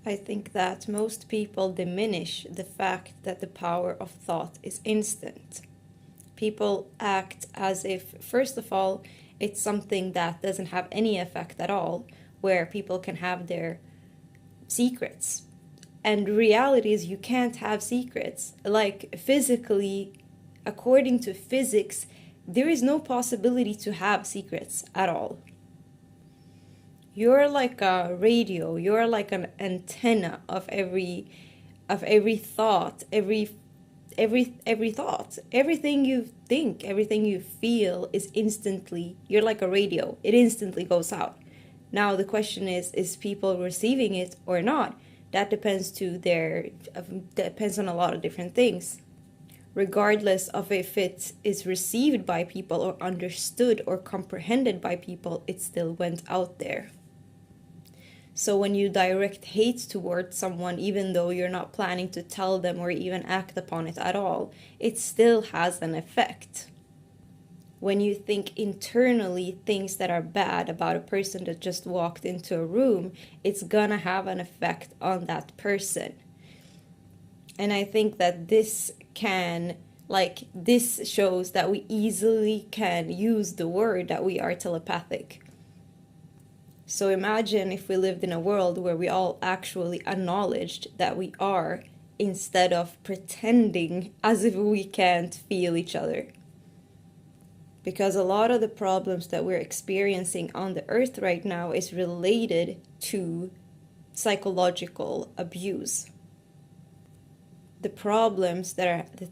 I think that most people diminish the fact that the power of thought is instant. People act as if, first of all, it's something that doesn't have any effect at all, where people can have their secrets. And reality is you can't have secrets. Like physically, according to physics, there is no possibility to have secrets at all. You're like a radio, you're like an antenna of every thought, every thought. Everything you think, everything you feel is instantly, you're like a radio. It instantly goes out. Now the question is people receiving it or not? That depends on a lot of different things. Regardless of if it is received by people or understood or comprehended by people, it still went out there. So when you direct hate towards someone, even though you're not planning to tell them or even act upon it at all, it still has an effect. When you think internally things that are bad about a person that just walked into a room, it's gonna have an effect on that person. And I think that this shows that we easily can use the word that we are telepathic. So imagine if we lived in a world where we all actually acknowledged that we are, instead of pretending as if we can't feel each other. Because a lot of the problems that we're experiencing on the earth right now is related to psychological abuse. The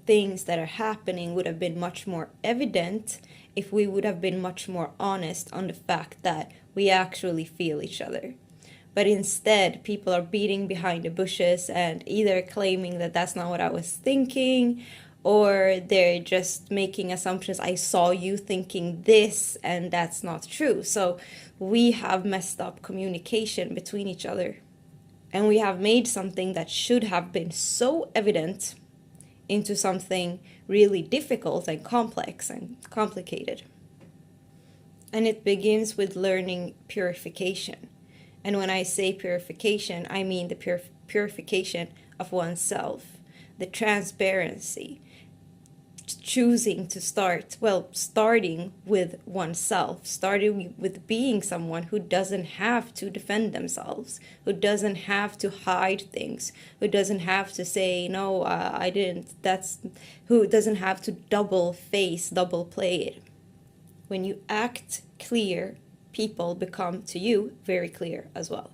things that are happening would have been much more evident if we would have been much more honest on the fact that we actually feel each other. But instead, people are beating behind the bushes and either claiming that that's not what I was thinking, or they're just making assumptions. I saw you thinking this, and that's not true. So we have messed up communication between each other. And we have made something that should have been so evident into something really difficult and complex and complicated. And it begins with learning purification. And when I say purification, I mean the purification of oneself, the transparency, choosing to starting with oneself, starting with being someone who doesn't have to defend themselves, who doesn't have to hide things, who doesn't have to say, no, I didn't, who doesn't have to double play it. When you act clear, people become to you very clear as well.